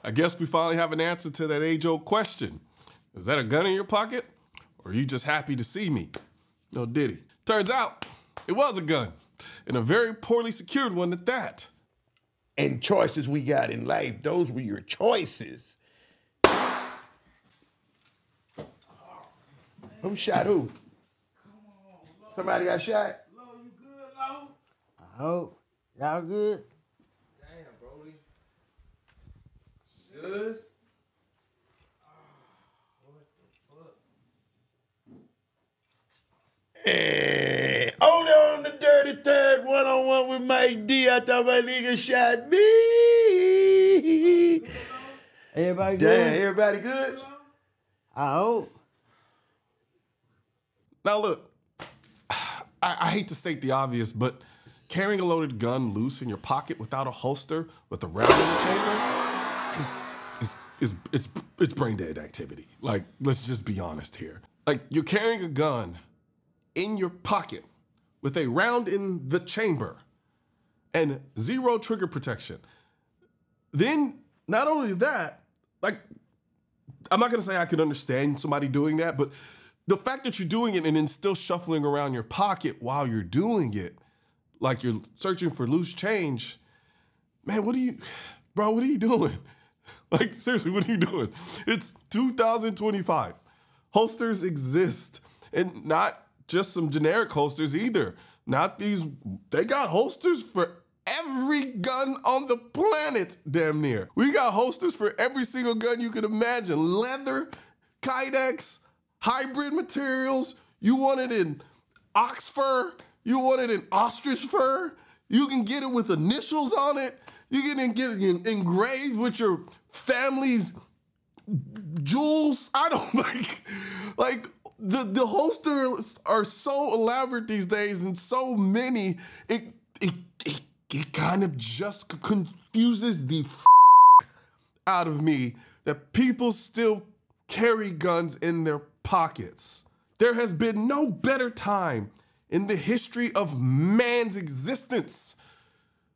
I guess we finally have an answer to that age-old question. Is that a gun in your pocket? Or are you just happy to see me? No diddy. Turns out, it was a gun. And a very poorly secured one at that. And choices we got in life, those were your choices. Who shot who? Somebody got shot? Lo, you good, Lo? I hope. Y'all good? Damn, Brody. Good? Hey, only on the dirty third, one-on-one with Mike D. I thought my nigga shot me. Everybody good? Damn, everybody good? I hope. Now look, I hate to state the obvious, but carrying a loaded gun loose in your pocket without a holster with a round in the chamber it's brain dead activity. Like, let's just be honest here. Like, you're carrying a gun in your pocket with a round in the chamber and zero trigger protection. Then, not only that, like, I'm not gonna say I could understand somebody doing that, but the fact that you're doing it and then still shuffling around your pocket while you're doing it, like you're searching for loose change, man, what are you doing? Like, seriously, what are you doing? It's 2025. Holsters exist, and not just some generic holsters either. Not these, they got holsters for every gun on the planet, damn near. We got holsters for every single gun you can imagine. Leather, Kydex, hybrid materials. You want it in ox fur, you want it in ostrich fur. You can get it with initials on it. You can get it engraved with your family's jewels. I don't like the holsters are so elaborate these days and so many, it kind of just confuses the out of me that people still carry guns in their pockets. There has been no better time in the history of man's existence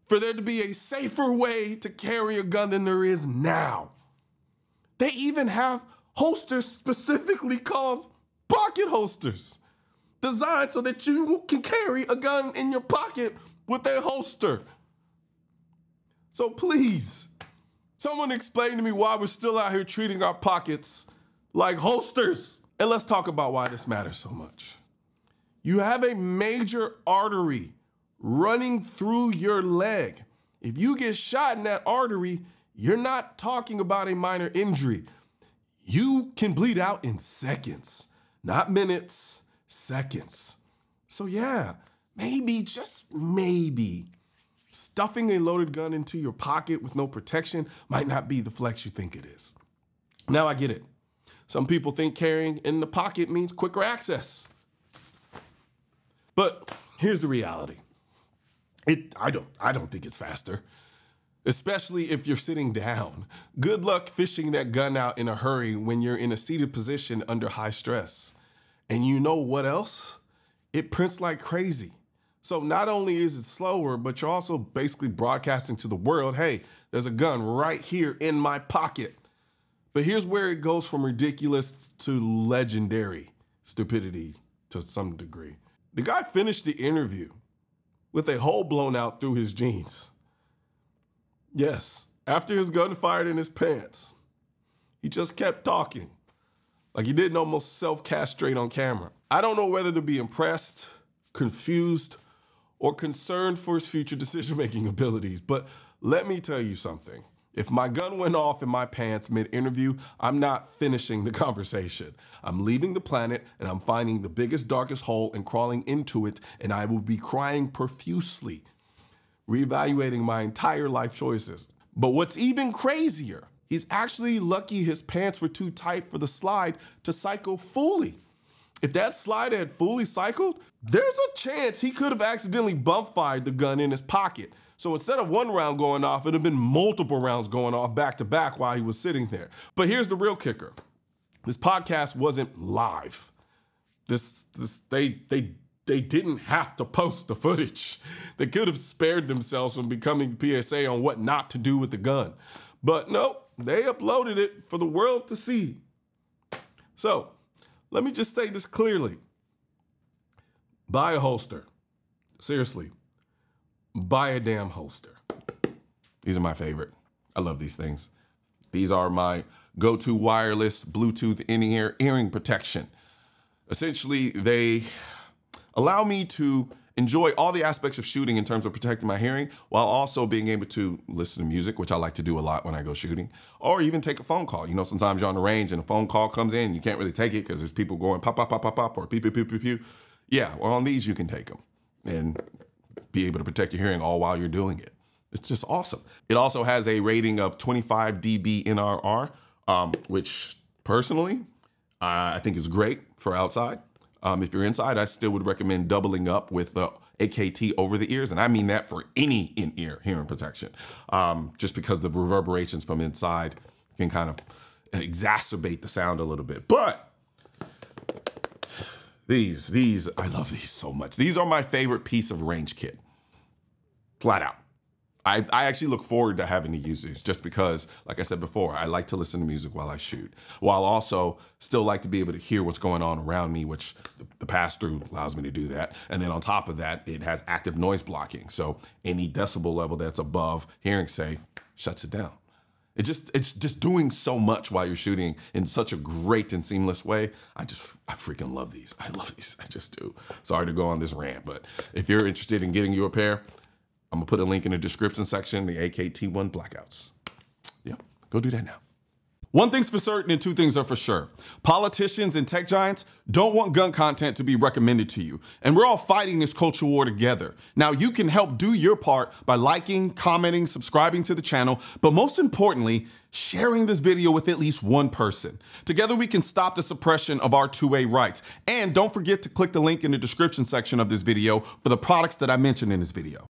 for there to be a safer way to carry a gun than there is now. They even have holsters specifically called pocket holsters, designed so that you can carry a gun in your pocket with a holster. So please, someone explain to me why we're still out here treating our pockets like holsters. And let's talk about why this matters so much. You have a major artery running through your leg. If you get shot in that artery, you're not talking about a minor injury. You can bleed out in seconds, not minutes, seconds. So yeah, maybe, just maybe, stuffing a loaded gun into your pocket with no protection might not be the flex you think it is. Now I get it. Some people think carrying in the pocket means quicker access. But here's the reality. I don't think it's faster, especially if you're sitting down. Good luck fishing that gun out in a hurry when you're in a seated position under high stress. And you know what else? It prints like crazy. So not only is it slower, but you're also basically broadcasting to the world, hey, there's a gun right here in my pocket. But here's where it goes from ridiculous to legendary stupidity to some degree. The guy finished the interview with a hole blown out through his jeans. Yes, after his gun fired in his pants. He just kept talking, like he didn't almost self-castrate on camera. I don't know whether to be impressed, confused, or concerned for his future decision-making abilities, but let me tell you something. If my gun went off in my pants mid-interview, I'm not finishing the conversation. I'm leaving the planet and I'm finding the biggest, darkest hole and crawling into it, and I will be crying profusely, reevaluating my entire life choices. But what's even crazier, he's actually lucky his pants were too tight for the slide to cycle fully. If that slide had fully cycled, there's a chance he could have accidentally bump fired the gun in his pocket. So instead of one round going off, it'd have been multiple rounds going off back to back while he was sitting there. But here's the real kicker. This podcast wasn't live. They they didn't have to post the footage. They could have spared themselves from becoming PSA on what not to do with the gun. But nope, they uploaded it for the world to see. So let me just say this clearly. Buy a holster. Seriously, buy a damn holster. These are my favorite. I love these things. These are my go-to wireless Bluetooth in-ear hearing protection. Essentially, they allow me to enjoy all the aspects of shooting in terms of protecting my hearing while also being able to listen to music, which I like to do a lot when I go shooting, or even take a phone call. You know, sometimes you're on the range and a phone call comes in, you can't really take it because there's people going pop, pop, pop, pop, pop, or pew, pew, pew, pew, pew. Yeah, well, on these you can take them and be able to protect your hearing all while you're doing it. It's just awesome. It also has a rating of 25 dB NRR, which personally, I think is great for outside. If you're inside, I still would recommend doubling up with the AKT over the ears. And I mean that for any in-ear hearing protection, just because the reverberations from inside can kind of exacerbate the sound a little bit. But these, I love these so much. These are my favorite piece of range kit, flat out. I actually look forward to having to use these just because, like I said before, I like to listen to music while I shoot, while also still like to be able to hear what's going on around me, which the pass-through allows me to do that. And then on top of that, it has active noise blocking. So any decibel level that's above hearing safe shuts it down. It's just doing so much while you're shooting in such a great and seamless way. I freaking love these. I love these, I just do. Sorry to go on this rant, but if you're interested in getting you a pair, I'm gonna put a link in the description section, the AKT1 Blackouts. Yeah, go do that now. One thing's for certain and two things are for sure. Politicians and tech giants don't want gun content to be recommended to you. And we're all fighting this culture war together. Now you can help do your part by liking, commenting, subscribing to the channel, but most importantly, sharing this video with at least one person. Together we can stop the suppression of our 2A rights. And don't forget to click the link in the description section of this video for the products that I mentioned in this video.